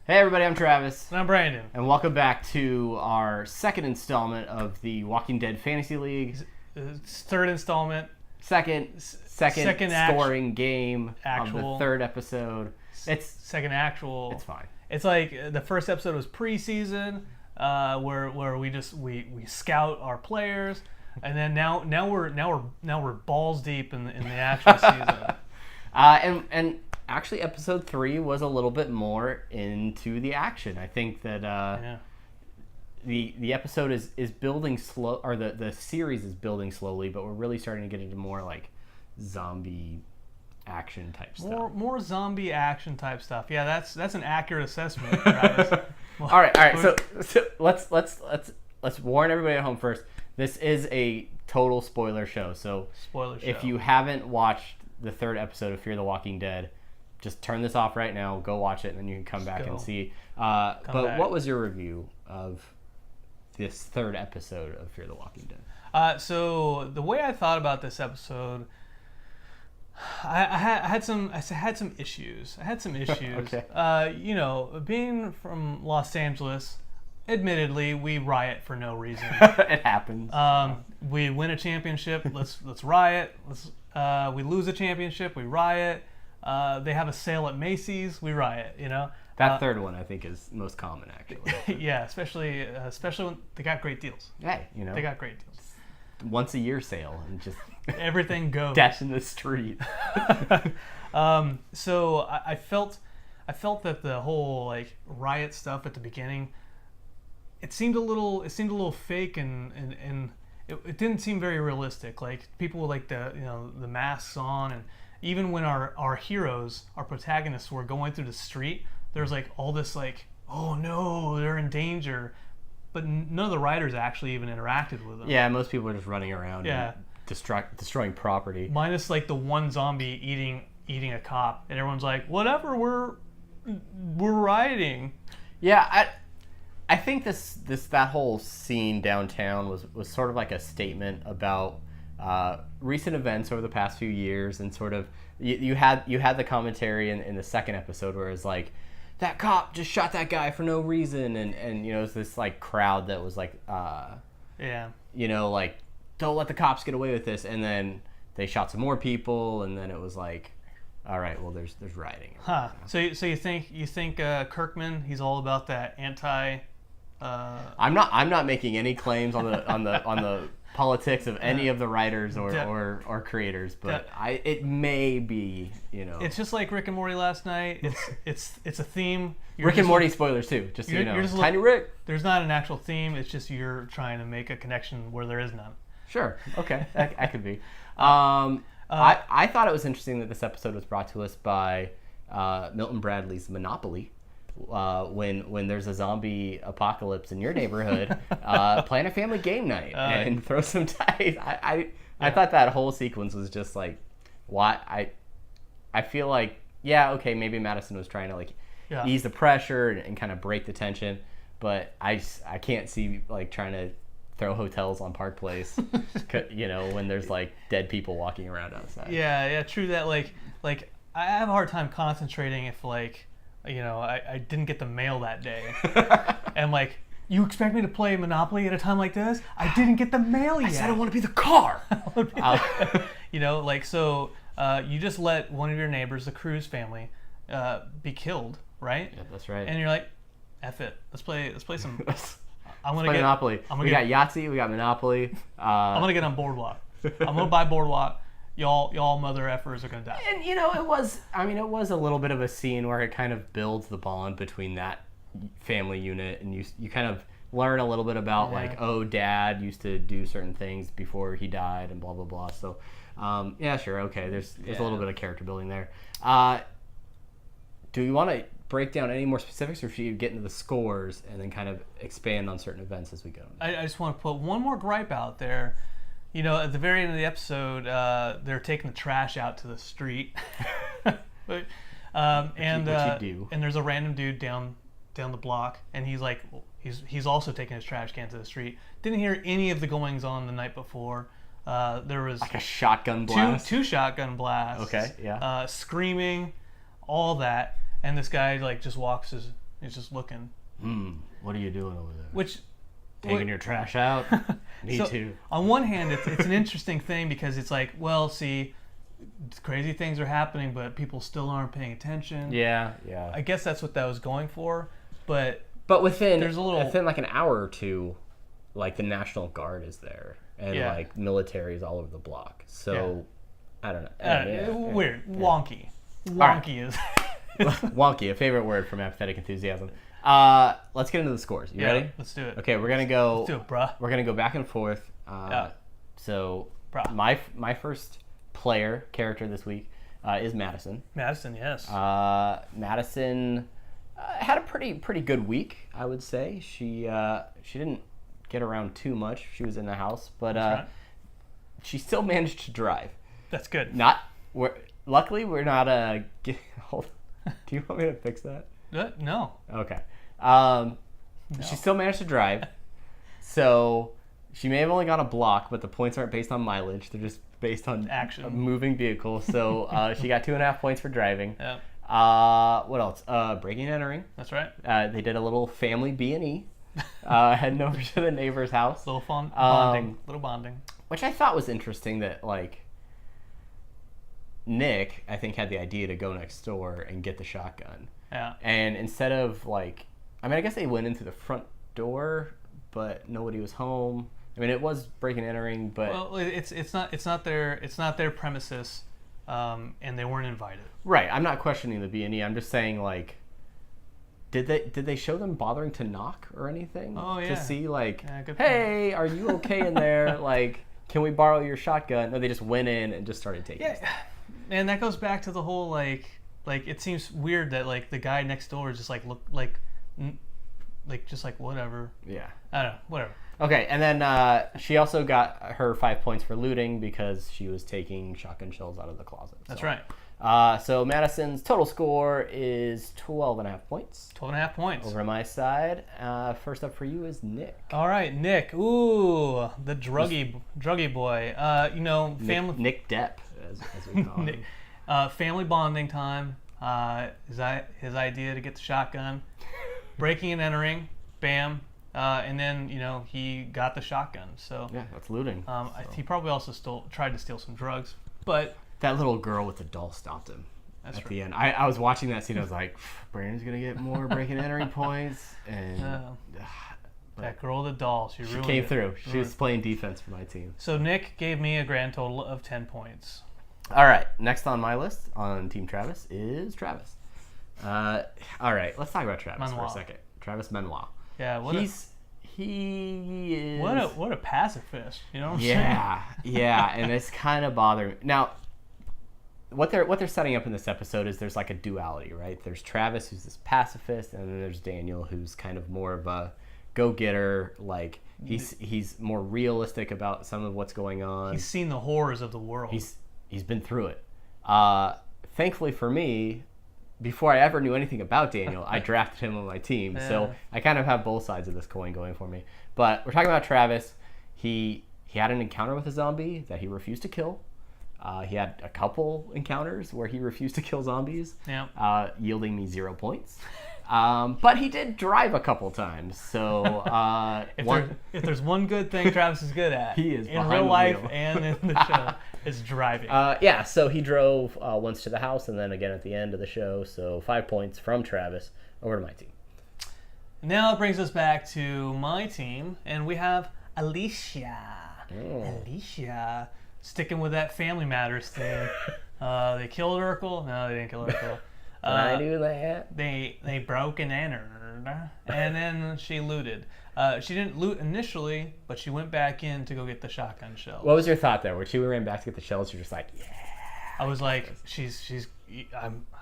Hey everybody, I'm Travis. And I'm Brandon. And welcome back to our second installment of the Walking Dead Fantasy League. Third installment. Second scoring game of the third episode. It's second actual. It's fine. It's like the first episode was preseason, where we scout our players, and then now we're balls deep in the actual season. And actually, episode 3 was a little bit more into the action. I think that the episode is building slow, or the series is building slowly, but we're really starting to get into more like zombie action type stuff. More zombie action type stuff. Yeah, that's an accurate assessment, Travis. Well, all right. So let's warn everybody at home first. This is a total spoiler show. So if you haven't watched the third episode of Fear the Walking Dead, just turn this off right now, go watch it, and then you can come back and see. What was your review of this third episode of Fear the Walking Dead? So the way I thought about this episode, I had some issues. Okay. Being from Los Angeles, admittedly, we riot for no reason. It happens. We win a championship, let's riot. We lose a championship, we riot. They have a sale at Macy's, we riot. That third one I think is most common actually. Yeah, especially when they got great deals. Hey, they got great deals. Once a year sale and just everything goes. Dash in the street. So I felt that the whole like riot stuff at the beginning, it seemed a little fake and it didn't seem very realistic. Like people with like the masks on, and even when our heroes, our protagonists, were going through the street, there's like all this like, oh no, they're in danger, but none of the riders actually even interacted with them. Yeah, most people are just running around. Yeah. And destroying property. Minus like the one zombie eating a cop, and everyone's like, whatever, we're rioting. Yeah, I think that whole scene downtown was sort of like a statement about recent events over the past few years, and sort of you had the commentary in the second episode where it's like, that cop just shot that guy for no reason, and it was this like crowd that was like like, don't let the cops get away with this, and then they shot some more people, and then it was like, all right, well there's rioting. Huh. So you think Kirkman, he's all about that anti. I'm not making any claims on the politics of any of the writers or creators, but it may be, It's just like Rick and Morty last night. It's a theme. Rick and Morty spoilers too, just so you know. Tiny Rick. There's not an actual theme. It's just you're trying to make a connection where there is none. Sure. Okay. That could be. I thought it was interesting that this episode was brought to us by Milton Bradley's Monopoly. When there's a zombie apocalypse in your neighborhood, plan a family game night and throw some dice. I thought that whole sequence was just like, what? I feel like, okay, maybe Madison was trying to like ease the pressure and kind of break the tension, but I can't see like trying to throw hotels on Park Place, when there's like dead people walking around outside. Yeah, true that. Like I have a hard time concentrating if like, I didn't get the mail that day, and like, you expect me to play Monopoly at a time like this? I didn't get the mail yet. I said I want to be the car. So you just let one of your neighbors, the Cruz family, be killed, right? Yeah, that's right. And you're like, F it, let's play some. I'm gonna get Monopoly. We got Yahtzee, we got Monopoly. I'm gonna get on Boardwalk. I'm gonna buy Boardwalk. Y'all mother effers are gonna die. And it was a little bit of a scene where it kind of builds the bond between that family unit, and you kind of learn a little bit about like, oh, dad used to do certain things before he died and blah blah blah. So sure, okay, there's a little bit of character building there. Do you want to break down any more specifics, or should you get into the scores and then kind of expand on certain events as we go? I just want to put one more gripe out there. At the very end of the episode, they're taking the trash out to the street, and there's a random dude down the block, and he's like, he's also taking his trash can to the street. Didn't hear any of the goings on the night before. There was like a shotgun blast, two shotgun blasts. Okay, yeah. Screaming, all that, and this guy like just walks his He's just looking. What are you doing over there? Which Taking your trash out? Me too. On one hand, it's an interesting thing because it's like, well, see, crazy things are happening, but people still aren't paying attention. Yeah. I guess that's what that was going for, but within there's within like an hour or two, like the National Guard is there and like military is all over the block. So I don't know. Weird, wonky. Wonky is wonky. A favorite word from Apathetic Enthusiasm. Let's get into the scores. You ready? Let's do it. Okay, we're gonna go. Let's do it, bruh. We're gonna go back and forth. So my first character this week is Madison. Madison, yes. Madison had a pretty good week, I would say. She didn't get around too much. She was in the house, but she still managed to drive. That's good. Luckily, we're not hold. Do you want me to fix that? No. Okay. She still managed to drive. So she may have only got a block, but the points aren't based on mileage. They're just based on action. Moving vehicle. So she got 2.5 points for driving. Yeah. What else? Breaking and entering. That's right. They did a little family B&E. Heading over to the neighbor's house. Little fun bonding. Little bonding. Which I thought was interesting that like Nick, I think, had the idea to go next door and get the shotgun. Yeah. And instead of like, I mean, I guess they went in through the front door, but nobody was home. I mean, it was breaking and entering, but it's not their premises, and they weren't invited. Right. I'm not questioning the B&E. I'm just saying like, did they show them bothering to knock or anything? Oh yeah. To see like, good hey, are you okay in there? Like, can we borrow your shotgun? No, they just went in and just started taking stuff. And that goes back to the whole like it seems weird that like the guy next door is just like look like just like whatever. Yeah. I don't know, whatever. Okay, and then she also got her 5 points for looting because she was taking shotgun shells out of the closet. That's right. So Madison's total score is 12.5 points. 12.5 points. Over my side. First up for you is Nick. All right, Nick. Ooh, the druggy boy. Family. Nick Depp, as we call him. Family bonding time. His idea to get the shotgun, breaking and entering. Bam. And then he got the shotgun. So yeah, that's looting. He probably also tried to steal some drugs, but that little girl with the doll stopped him at the end. I was watching that scene. I was like, Brandon's gonna get more breaking and entering points, and that girl with the doll, she came through. She was playing defense for my team. So Nick gave me a grand total of 10 points. All right, next on my list on Team Travis is Travis. All right, let's talk about Travis for a second. Travis Menoir. Yeah, he is what a pacifist. You know what I'm saying? Yeah, and it's kind of bothering me. Now, what they're setting up in this episode is there's like a duality, right? There's Travis, who's this pacifist, and then there's Daniel, who's kind of more of a go-getter. Like he's more realistic about some of what's going on. He's seen the horrors of the world. He's been through it. Thankfully for me, before I ever knew anything about Daniel, I drafted him on my team. Yeah. So I kind of have both sides of this coin going for me. But we're talking about Travis. He had an encounter with a zombie that he refused to kill. He had a couple encounters where he refused to kill zombies, yielding me 0 points. But he did drive a couple times. So if there's one good thing Travis is good at, he is in real life and in the show, is driving. So he drove once to the house and then again at the end of the show. So 5 points from Travis over to my team. Now it brings us back to my team, and we have Alicia. Alicia, sticking with that Family Matters thing. They killed Urkel. No, they didn't kill Urkel. I knew that. They broke and entered, and then she looted. She didn't loot initially, but she went back in to go get the shotgun shells. What was your thought there? When she ran back to get the shells, you're just like, yeah. I was like,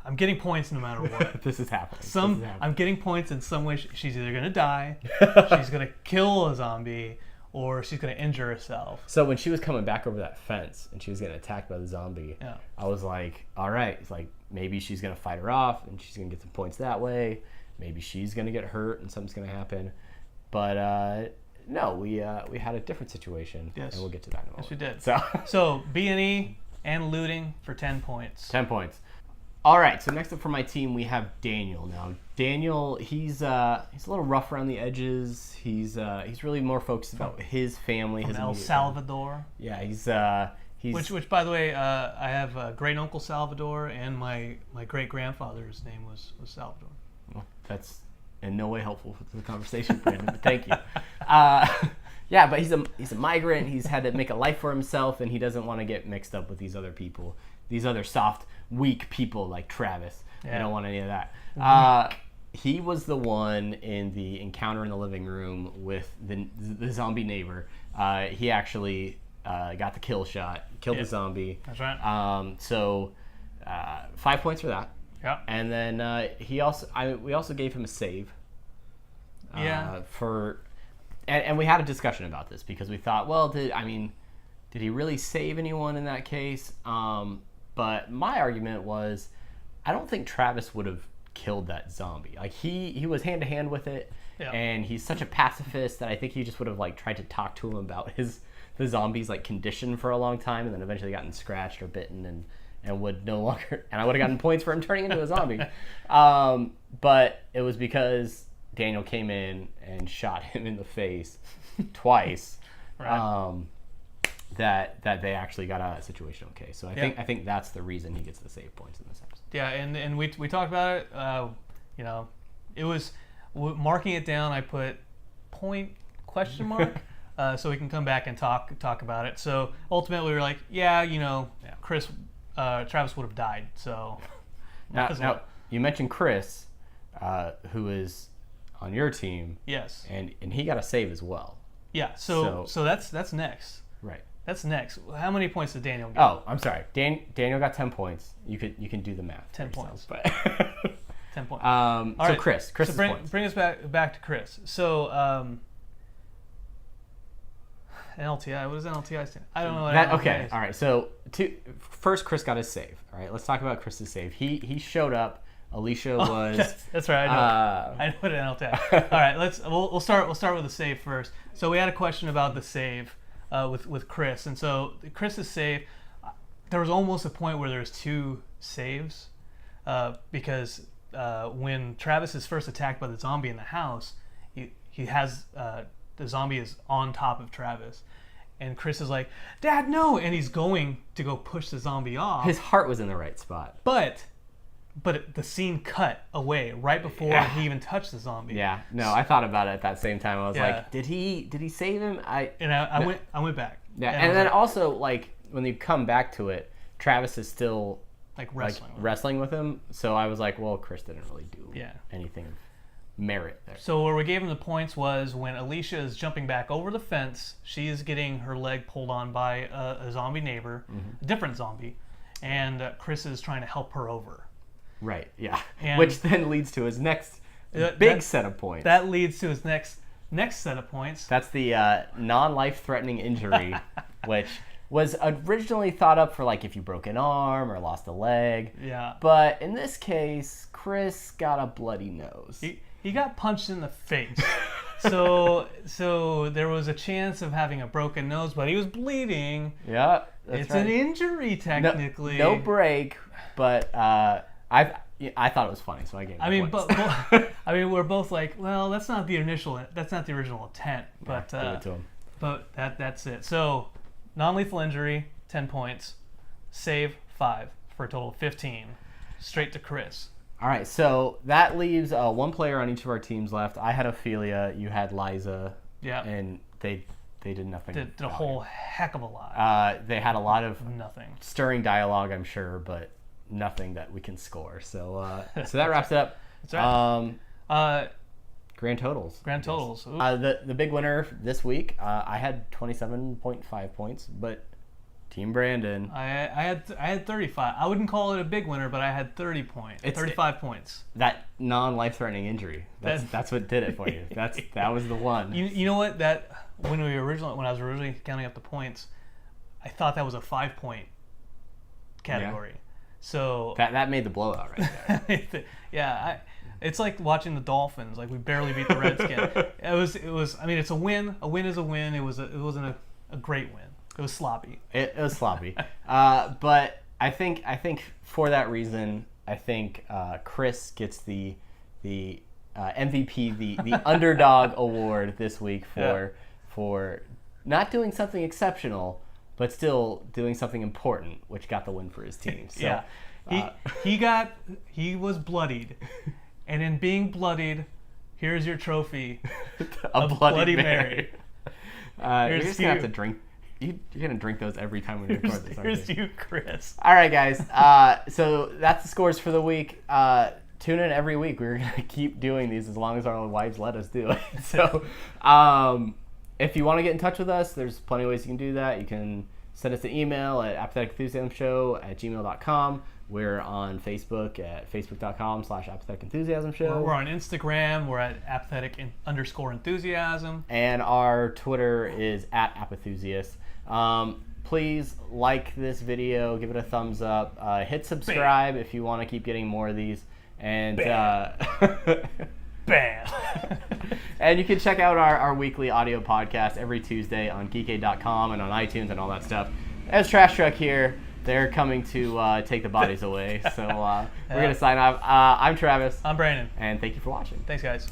I'm getting points no matter what. This is happening. I'm getting points in some way. She's either gonna die, she's gonna kill a zombie, or she's gonna injure herself. So when she was coming back over that fence and she was getting attacked by the zombie, I was like, all right, it's like maybe she's gonna fight her off and she's gonna get some points that way. Maybe she's gonna get hurt and something's gonna happen. But no, we had a different situation. Yes. And we'll get to that in a moment. Yes, we did. So B&E and looting for 10 points. 10 points. All right, so next up for my team, we have Daniel. Now, Daniel, he's a little rough around the edges. He's really more focused about his family, his El immediate Salvador. family. Yeah, which by the way, I have a great uncle Salvador, and my great grandfather's name was Salvador. Well, that's in no way helpful to the conversation, Brandon. But thank you. Yeah, but he's a migrant. He's had to make a life for himself, and he doesn't want to get mixed up with these other people, these other soft, weak people like Travis. I don't want any of that. He was the one in the encounter in the living room with the zombie neighbor. He actually got the kill shot, killed the zombie. That's right. So 5 points for that. Yeah. And then we also gave him a save. And we had a discussion about this because we thought, well, did he really save anyone in that case? But my argument was, I don't think Travis would have killed that zombie. Like he was hand to hand with it, and he's such a pacifist that I think he just would have like tried to talk to him about the zombie's like condition for a long time, and then eventually gotten scratched or bitten and would no longer, and I would have gotten points for him turning into a zombie. But it was because Daniel came in and shot him in the face twice. Right. That they actually got out of that situation okay. So I think that's the reason he gets the save points in this episode. Yeah, and we talked about it. It was marking it down. I put point ? So we can come back and talk about it. So ultimately, we were like, Travis would have died. So now you mentioned Chris, who is on your team. Yes. And he got a save as well. Yeah. So that's next. Right. That's next. How many points did Daniel get? Oh, I'm sorry. Daniel got 10 points. You can do the math. 10 points. But 10 points. So right. Chris points. Bring us back to Chris. So NLTI. What does NLTI stand? I don't know what NLTI okay. is. All right. So first, Chris got his save. All right. Let's talk about Chris's save. He showed up. Alicia was. Yes, that's right. I know what an NLTI. All right. We'll start with the save first. So we had a question about the save. With Chris, and so Chris's save, there was almost a point where there's two saves, because when Travis is first attacked by the zombie in the house, he has the zombie is on top of Travis, and Chris is like, "Dad, no!" and he's going to go push the zombie off. His heart was in the right spot, but the scene cut away right before he even touched the zombie. Yeah, no, I thought about it at that same time. I was like, did he save him? I went back. Yeah, and then also like when you come back to it, Travis is still like wrestling with him. So I was like, well, Chris didn't really do anything of merit there. So where we gave him the points was when Alicia is jumping back over the fence. She is getting her leg pulled on by a zombie neighbor, a different zombie, and Chris is trying to help her over. Right, yeah. And which then leads to his next big set of points. That leads to his next set of points. That's the non-life-threatening injury, which was originally thought up for like if you broke an arm or lost a leg. Yeah. But in this case, Chris got a bloody nose. He got punched in the face. So there was a chance of having a broken nose, but he was bleeding. Yeah, it's right. An injury technically. No break, but I thought it was funny, so I gave him points. We're both like, well, that's not the original intent, but give it to him. But that's it. So non-lethal injury, 10 points, save 5 for a total of 15. Straight to Chris. All right, so that leaves one player on each of our teams left. I had Ophelia, you had Liza, and they did nothing. Did a whole heck of a lot. They had a lot of nothing stirring dialogue, I'm sure, but nothing that we can score. So that wraps it up. That's right. Grand totals. The big winner this week, I had 27.5 points, but Team Brandon. I had 35. I wouldn't call it a big winner, but I had 35 points. That non-life-threatening injury. That's what did it for you. That was the one. You know what? That when I was originally counting up the points, I thought that was a 5-point category. Yeah. So that made the blowout right there. Yeah, it's like watching the Dolphins. Like we barely beat the Redskins. It was. I mean, it's a win. A win is a win. It wasn't a great win. It was sloppy. It was sloppy. But I think for that reason, I think Chris gets the MVP, the underdog award this week for not doing something exceptional, but still doing something important, which got the win for his team. So, he was bloodied, and in being bloodied, here's your trophy, a Bloody Mary. You're just gonna have to drink. You're gonna drink those every time we record this. Here's you, Chris. All right, guys. So that's the scores for the week. Tune in every week. We're gonna keep doing these as long as our wives let us do it. So, if you want to get in touch with us, there's plenty of ways you can do that. You can send us an email at apatheticenthusiasmshow@gmail.com. We're on Facebook at facebook.com/apatheticenthusiasmshow. We're on Instagram. We're at apathetic_enthusiasm. And our Twitter is at apathusiast. Please like this video, give it a thumbs up, hit subscribe if you want to keep getting more of these, and Bam. And you can check out our weekly audio podcast every Tuesday on geekade.com and on iTunes and all that stuff. There's Trash Truck here. They're coming to take the bodies away. So we're going to sign off. I'm Travis. I'm Brandon. And thank you for watching. Thanks, guys.